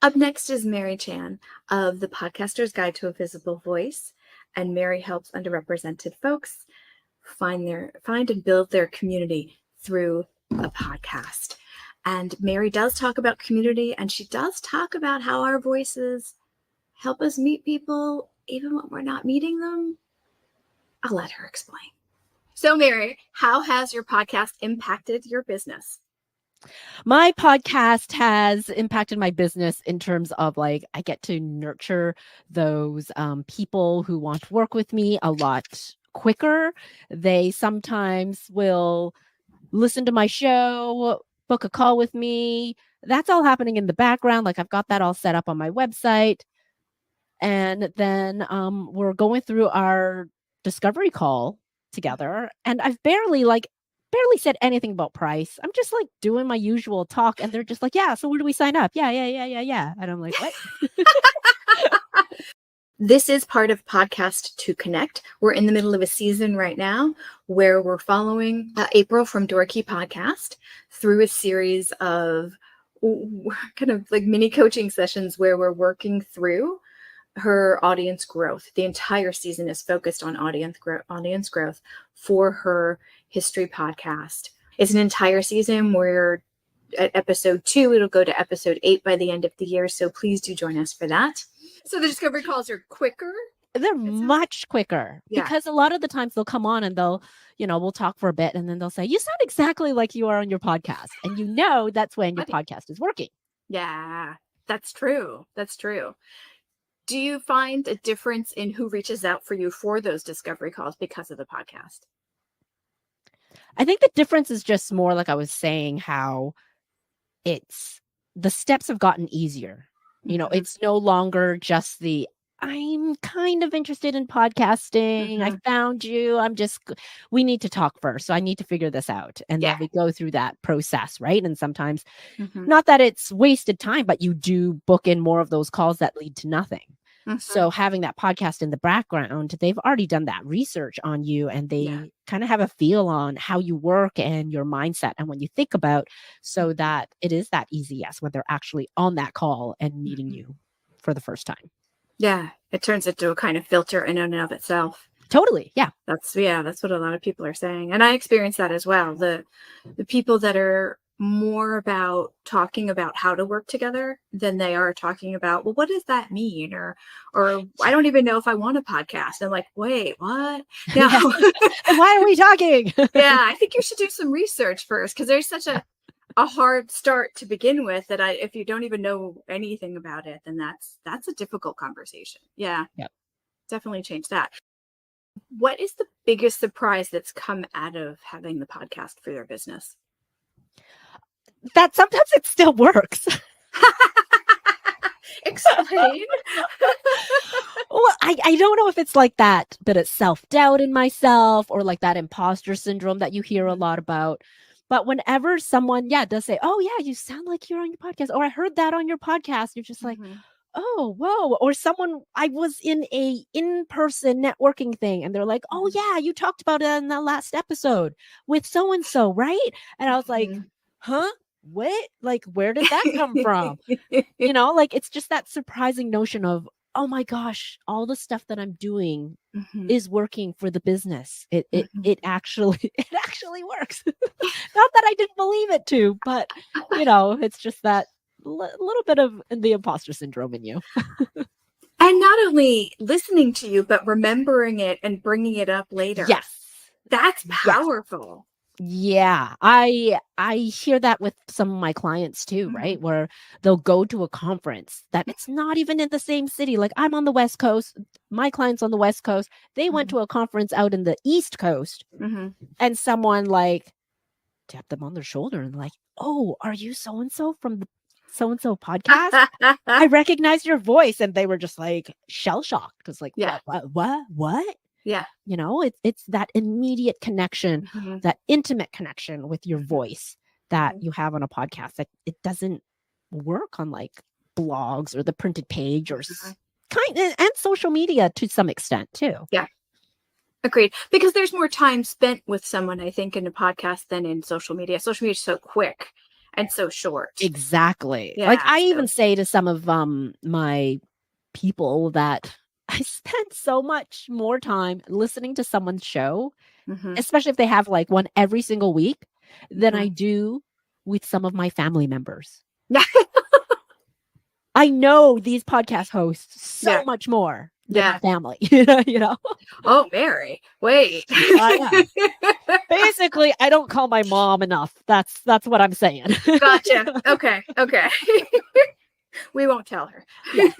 Up next is Mary Chan of the Podcaster's Guide to a Visible Voice, and Mary helps underrepresented folks find and build their community through a podcast. And Mary does talk about community, and she does talk about how our voices help us meet people even when we're not meeting them. I'll let her explain. So, Mary, how has your podcast impacted your business? My podcast has impacted my business in terms of like I get to nurture those people who want to work with me a lot quicker. They sometimes will listen to my show, book a call with me. That's all happening in the background. Like I've got that all set up on my website. And then we're going through our discovery call together. And I've barely said anything about price. I'm just like doing my usual talk. And they're just like, yeah, so where do we sign up? Yeah. And I'm like, what? This is part of Podcast to Connect. We're in the middle of a season right now where we're following April from Dorky Podcast through a series of kind of like mini coaching sessions where we're working through her audience growth. The entire season is focused on audience growth for her history podcast. It's an entire season. We're at episode 2. It'll go to episode 8 by the end of the year. So please do join us for that. So the discovery calls are quicker? They're much quicker because a lot of the times they'll come on and they'll, we'll talk for a bit and then they'll say, you sound exactly like you are on your podcast. And that's when your podcast is working. Yeah, that's true. That's true. Do you find a difference in who reaches out for you for those discovery calls because of the podcast? I think the difference is just more like I was saying, how the steps have gotten easier. It's no longer just I'm kind of interested in podcasting. I found you. We need to talk first. So I need to figure this out. And then we go through that process, right? And sometimes not that it's wasted time, but you do book in more of those calls that lead to nothing. So having that podcast in the background, they've already done that research on you and they kind of have a feel on how you work and your mindset and what you think about, so that it is that easy yes when they're actually on that call and meeting you for the first time. Yeah, it turns into a kind of filter in and of itself. Totally. Yeah. That's what a lot of people are saying. And I experience that as well. The people that are more about talking about how to work together than they are talking about, well, what does that mean? Or I don't even know if I want a podcast. I'm like, wait, what? No. Why are we talking? Yeah, I think you should do some research first, because there's such a hard start to begin with that if you don't even know anything about it, then that's a difficult conversation. Yeah. Yep. Definitely change that. What is the biggest surprise that's come out of having the podcast for your business? That sometimes it still works. Explain. Well, I don't know if it's like that, but it's self-doubt in myself or like that imposter syndrome that you hear a lot about. But whenever someone, does say, oh, yeah, you sound like you're on your podcast, or I heard that on your podcast, you're just like, oh, whoa. Or I was in a in-person networking thing and they're like, oh, yeah, you talked about it in the last episode with so-and-so, right? And I was like, huh? What? Like, where did that come from? Like, it's just that surprising notion of, oh my gosh, all the stuff that I'm doing is working for the business. It actually works. Not that I didn't believe it to, but it's just that little bit of the imposter syndrome in you. And not only listening to you, but remembering it and bringing it up later. Yes. That's powerful. Yeah, I hear that with some of my clients too, right? Where they'll go to a conference that it's not even in the same city. Like I'm on the West Coast, my clients on the West Coast, they went to a conference out in the East Coast, and someone like tapped them on their shoulder and like, oh, are you so-and-so from the so-and-so podcast? I recognize your voice. And they were just like shell-shocked because like, what? Yeah. It's that immediate connection, that intimate connection with your voice that you have on a podcast. That it doesn't work on like blogs or the printed page or and social media to some extent too. Yeah. Agreed. Because there's more time spent with someone, I think, in a podcast than in social media. Social media is so quick. and so short. Exactly. Yeah, Like I so- even say to some of my people that I spend so much more time listening to someone's show, Mhm. especially if they have like one every single week, than Mhm. I do with some of my family members. I know these podcast hosts so Yeah. much more than Yeah. my family. You know? Oh, Mary, wait. Yeah. Basically, I don't call my mom enough. That's what I'm saying. Gotcha. Okay. Okay. We won't tell her. Yeah.